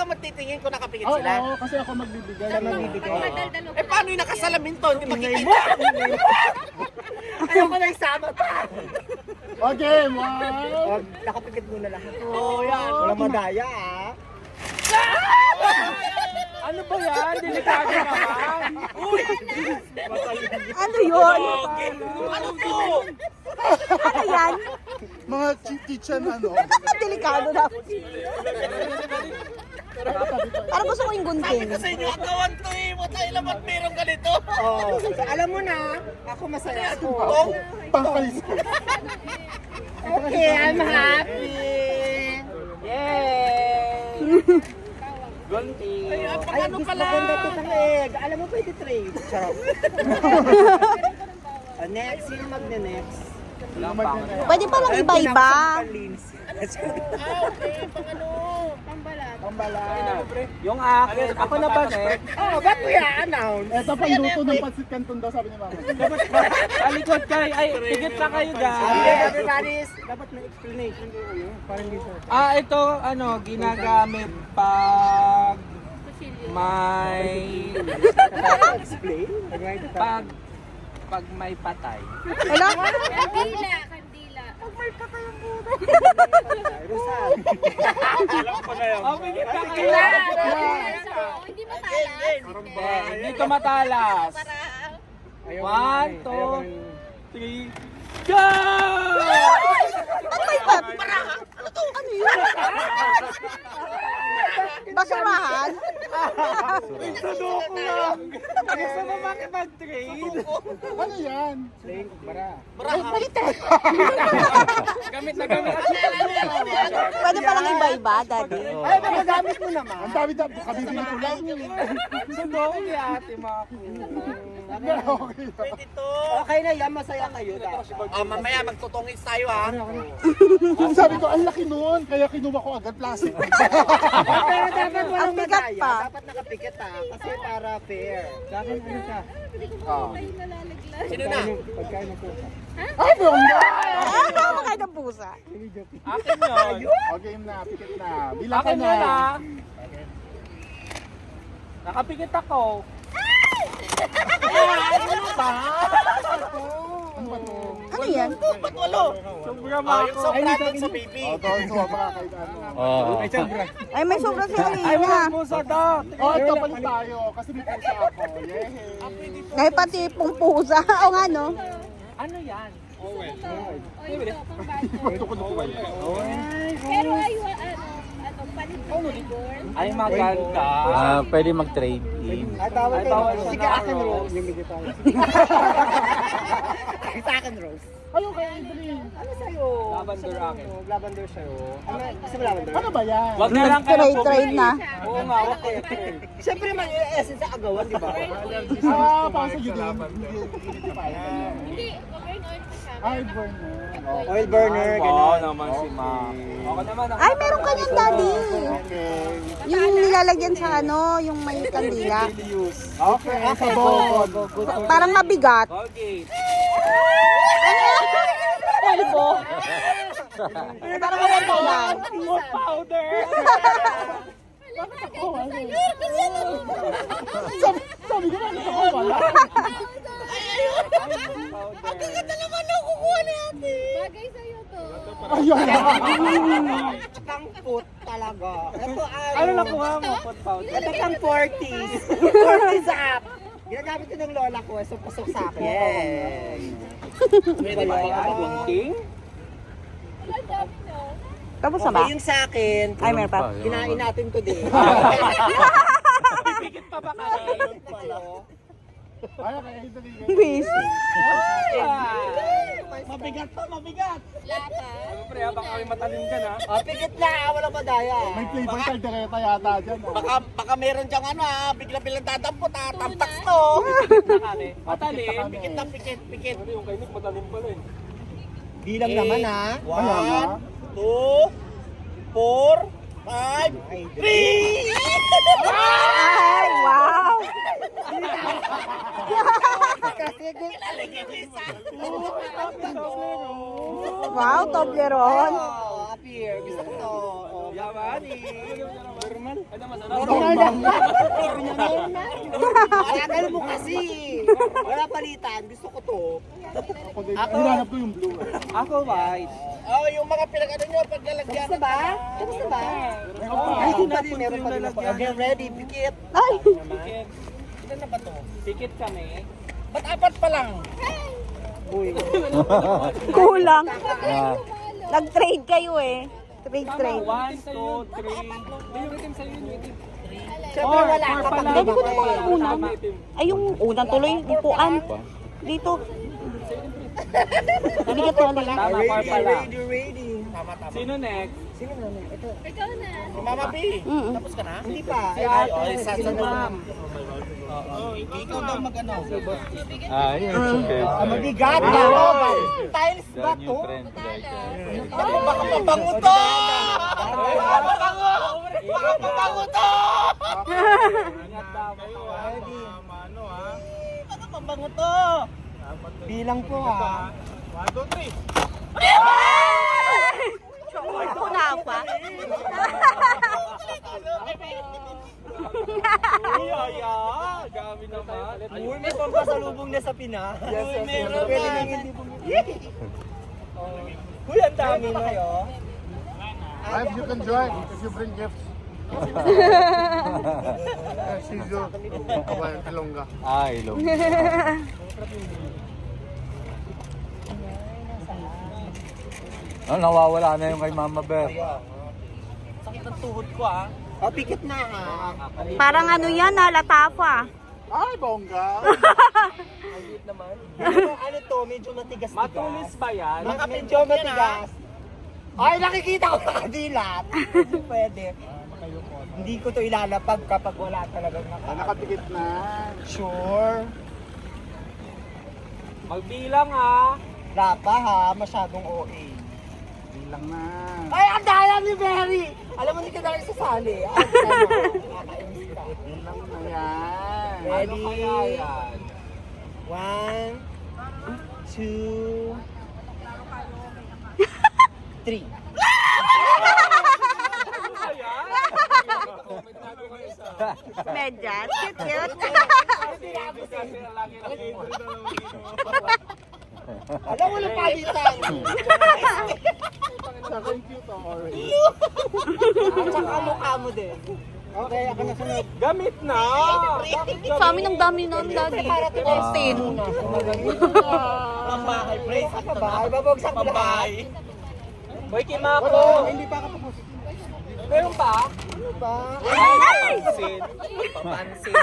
ikaw magtitingin kung nakapikit Oo, sila? kasi ako magbibigay. Siya magbibigay. Eh, paano yung nakasalamin to? Hindi makikita. Ayaw ko na isama pa. Okay, wow! Nakapikit mo na lahat. Oo, yan. Walang madaya ah. Ano ba yan? Delikado naman. Ano yun? Ano to? Ano yan? Mga kitchen ano. Delikado na. Parang gusto ko yung gunting. Kasi inyo, agawan to eh. Matay naman meron ganito. Oh, alam mo na, ako masaya ako. Tong, Pangkalis ko. Okay, I'm happy. Yay! Gunting. ay, pag Ay, ano gusto pala. ko na ito talig. Alam mo, pwede trade. Charot. Next, sino magne-next? Walang pangalan. Pwede palang iba-iba. Pambalat. Yung akin, ako na ba, Nek? Oh, ba't mo i-announce? Ito pang luto ng pansit canton daw, sabi ni Mama. Talikod kayo. Ay, higit na kayo, Okay, guys. everybody, dapat may explanation ko yun. Parang di sir. Ito, ginagamit pag may Explain? pag may patay. Wala? Kandila, kandila. Rosal. Higit na kayo. Hindi matalas. Hindi ito matalas. Para 1, 2, 3, go! Ano yun? Basurahan? Sadoko lang. Gusto mo makipag-trade? Ano yan? Sling, bara. Gamit na gamit. Pwede palang iba-iba, daddy. Ay, magagamit mo naman. Ang dami-dami, kabibili ko lang. Sadoko ni ate Maki. Okay. Pwede to. Okay na yan, masaya kayo. Mamaya magtutungis tayo ha. Sabi ko, ang laki nun. Kaya kinuha ko agad plastic. Pero dapat walang Ang bigat madaya. pa. Dapat nakapikit ha. Kasi para fair. Sa akin, ano siya? Sino na? Pagkain ng pusa. Ay, bongga! Ah, makain ng pusa. Akin yun. Okay na, pikit na. Bilang ka Akin na. yun ah. Nakapikit ako. Ano ba to? Ano yan? Ba't walo? Sobra Oh, ako. yung sobra dun sa baby. Oh, to, so, baka kahit ano. Ay, may sobrang Ay, sili wala na. mo sa dot. Oh, ito, palit tayo. Kasi may pusa ako. Yay! Dahil pati pong pusa. O nga, no? Ano yan? O ito, pang bago. Ito ko na Pero ay, palit ng flavor. Ay, maganda. Pwede mag-trade in. Ay, tawag Ay, kayo. tawag Sige, na akin, ako. Rose. Sa akin, Rose. Ay, okay, Evelyn. Ano sa'yo? Lavender akin. Lavender sa'yo. Ano, gusto mo lavender? Ano ba yan? Wag na lang kayo Trade na. Oo nga, okay. Siyempre, man, yung essence sa agawan, di ba? Ah, para sa humidify. Hindi, burn oil ko siya. Ay, burner. Oil burner, Oo gano'n. naman si Ma. Okay naman. Ay, meron ka niyan, daddy. Okay. Yung nilalagyan sa ano, yung may kandila. Okay, sabon. Parang mabigat. Colgate. Polvo. Ay, parang maganda lang. Food powder. Sabi ko na, ano ko wala. Bagay sa'yo to. Ayun. Pang-foot talaga. Ito, Ano nakuha mo? Food powder. Ito pang 40s. 40s up. Ginagamit ko ng lola ko, so pasok sa akin. Yes. Pwede ba yan? Gunting? Ang dami no. Tapos na ba? Okay, yung sa akin, Ay, meron pa. kinain natin to din. Pipikit pa ba kayo? Ay, okay, Evelyn. Busy. Mabigat pa, mabigat. Lata. Siyempre, habang kami matalim ka na. Oh, pikit na, walang madaya. May flavor kaldereta yata dyan. ah. Baka meron diyang ano ha, bigla-biglang tatampot ha, tampaks to. Matalim. Pikit na pikit, pikit. Yung kainik matalim pala eh. Bilang naman ha. One, two, 4, 5, 3! Ay, wow. Kasi kung Lalagyan ko isa. Wow, Toblerone. appear, gusto ko to. Oh, Yaman. Normal Ano masarap? Alagal mo kasi. Wala palitan. Gusto ko to. Hinahanap ko yung blue. Ako white. Oh, yung mga pinag-ano nyo, paglalagyan. Kamusta ba? Kamusta ba? Ay, hindi pa din. Meron pa din ako. Okay, ready. Pikit. Pikit. Ilan na ba to? Pikit kami. Ba't apat pa lang? Uy. Kulang. Ah, Nag-trade kayo eh. Trade. 1, 2, 3. Yung itim sa'yo yung itim. Siyempre wala ka pa. Dami ko na mga unan. Tama, itim. Ay, yung unang tuloy, upuan. Dito. Halika to, halika. Tama, par pala. Ready. Sino next? Sino na? Ito. Ikaw na. Si Mama B. Mm-mm. Tapos ka na? Hindi pa. Si ate. Si ma'am. Ikaw daw mag-ano. yun. Okay. Mabigat na. Tiles ba The new to? trend, guys. Ako baka mabango to! Baka mabango! Baka mabango to! Ingat tama. Ano ha? Baka mabango to! Bilang po ha. 1, 2, 3. Una pa. Uy, ayan. Gabi naman. Uy, may pampasalubong na sa Pinas. Uy, meron Pwede na. nang hindi bumili. Uy, ang dami na yun. Live, you can join if you bring gifts. Sizo, kabayan, Ilongga. Ilong. Nawawala na yung kay Mama Bear. Sakit ng tuhod ko ha. O, pikit na ha. Parang ano yan, latafa. Ay, bongga! Ano to, medyo matigas-tigas. Matulis ba yan? Medyo matigas. Ay, nakikita ko nakadilat. Pwede. Hindi ko to ilalapag kapag wala talagang Nakatikit na. Sure. Magbilang ha. Rapa ha, masyadong OA. Bilang na. Ay, ang daya ni Mary! Alam mo, hindi ka dahil sasali. Bilang na yan. Ano kaya yan? 1, 2, 3. Medyas. Cute. Alam mo na palitan. Saka yung cute ang orange. At saka mukha mo din. Okay, ako na sunod. Gamit na. Sa amin ang dami namin lagi. Austin. Pambahay, pre. Sa bahay, babagsak mo lahat. Boy, Kimako. Hindi pa ako tapos. Meron pa? Ano ba? Papansin. Papansin.